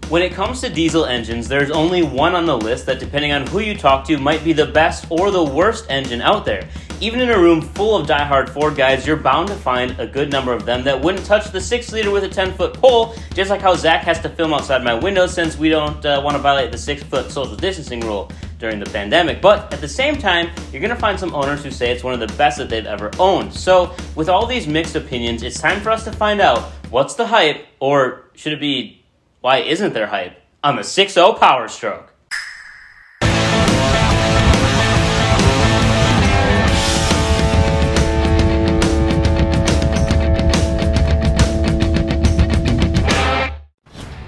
When it comes to diesel engines, there's only one on the list that, depending on who you talk to, might be the best or the worst engine out there. Even in a room full of diehard Ford guys, you're bound to find a good number of them that wouldn't touch the 6-liter with a 10-foot pole, just like how Zach has to film outside my window since we don't want to violate the 6-foot social distancing rule during the pandemic. But at the same time, you're going to find some owners who say it's one of the best that they've ever owned. So with all these mixed opinions, it's time for us to find out what's the hype, or should it be, why isn't there hype, on the 6.0 Powerstroke.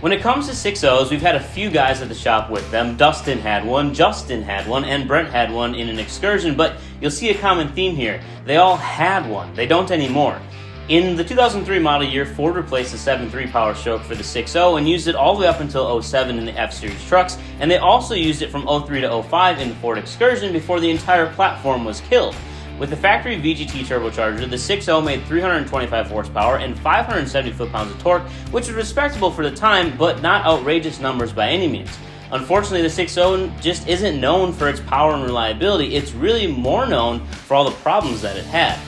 When it comes to 6.0s, we've had a few guys at the shop with them. Dustin had one, Justin had one, and Brent had one in an excursion, but you'll see a common theme here. They all had one. They don't anymore. In the 2003 model year, Ford replaced the 7.3 Powerstroke for the 6.0 and used it all the way up until 07 in the F-Series trucks, and they also used it from 03 to 05 in the Ford Excursion before the entire platform was killed. With the factory VGT turbocharger, the 6.0 made 325 horsepower and 570 foot-pounds of torque, which was respectable for the time, but not outrageous numbers by any means. Unfortunately, the 6.0 just isn't known for its power and reliability. It's really more known for all the problems that it had.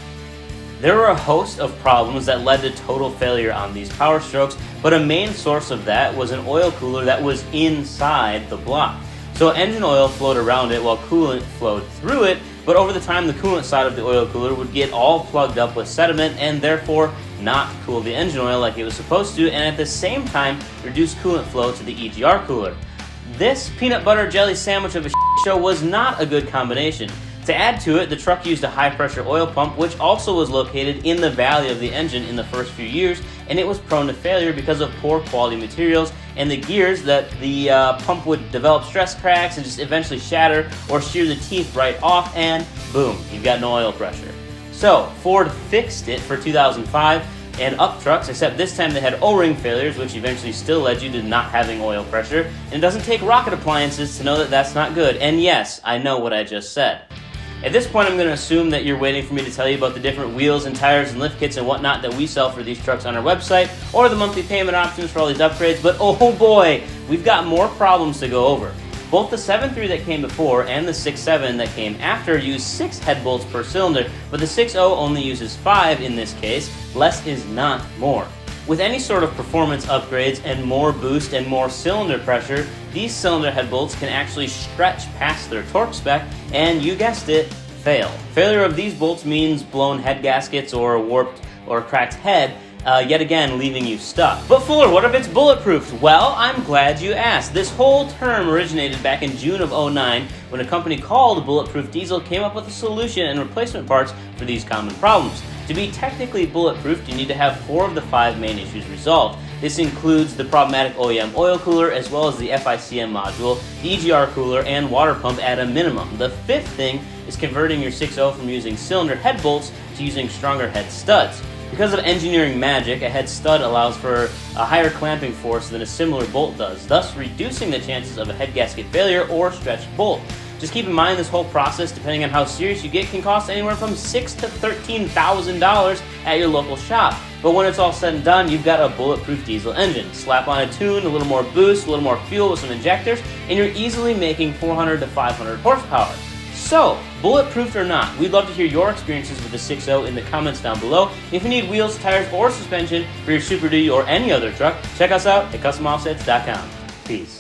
There were a host of problems that led to total failure on these Powerstrokes, but a main source of that was an oil cooler that was inside the block. So engine oil flowed around it while coolant flowed through it, but over the time the coolant side of the oil cooler would get all plugged up with sediment and therefore not cool the engine oil like it was supposed to, and at the same time reduce coolant flow to the EGR cooler. This peanut butter jelly sandwich of a show was not a good combination. To add to it, the truck used a high-pressure oil pump, which also was located in the valley of the engine in the first few years, and it was prone to failure because of poor quality materials and the gears that the pump would develop stress cracks and just eventually shatter or shear the teeth right off, and boom, you've got no oil pressure. So Ford fixed it for 2005 and up trucks, except this time they had O-ring failures, which eventually still led you to not having oil pressure, and it doesn't take rocket appliances to know that that's not good. And yes, I know what I just said. At this point, I'm going to assume that you're waiting for me to tell you about the different wheels and tires and lift kits and whatnot that we sell for these trucks on our website, or the monthly payment options for all these upgrades, but oh boy, we've got more problems to go over. Both the 7.3 that came before and the 6.7 that came after use 6 head bolts per cylinder, but the 6.0 only uses 5 in this case. Less is not more. With any sort of performance upgrades and more boost and more cylinder pressure, these cylinder head bolts can actually stretch past their torque spec and, you guessed it, fail. Failure of these bolts means blown head gaskets or a warped or cracked head, yet again leaving you stuck. But Fuller, what if it's bulletproof? Well, I'm glad you asked. This whole term originated back in June of 2009 when a company called Bulletproof Diesel came up with a solution and replacement parts for these common problems. To be technically bulletproof, you need to have 4 of the 5 main issues resolved. This includes the problematic OEM oil cooler, as well as the FICM module, the EGR cooler, and water pump at a minimum. The 5th thing is converting your 6.0 from using cylinder head bolts to using stronger head studs. Because of engineering magic, a head stud allows for a higher clamping force than a similar bolt does, thus reducing the chances of a head gasket failure or stretched bolt. Just keep in mind this whole process, depending on how serious you get, can cost anywhere from $6,000 to $13,000 at your local shop. But when it's all said and done, you've got a bulletproof diesel engine. Slap on a tune, a little more boost, a little more fuel with some injectors, and you're easily making 400 to 500 horsepower. So, bulletproof or not, we'd love to hear your experiences with the 6.0 in the comments down below. If you need wheels, tires, or suspension for your Super Duty or any other truck, check us out at CustomOffsets.com. Peace.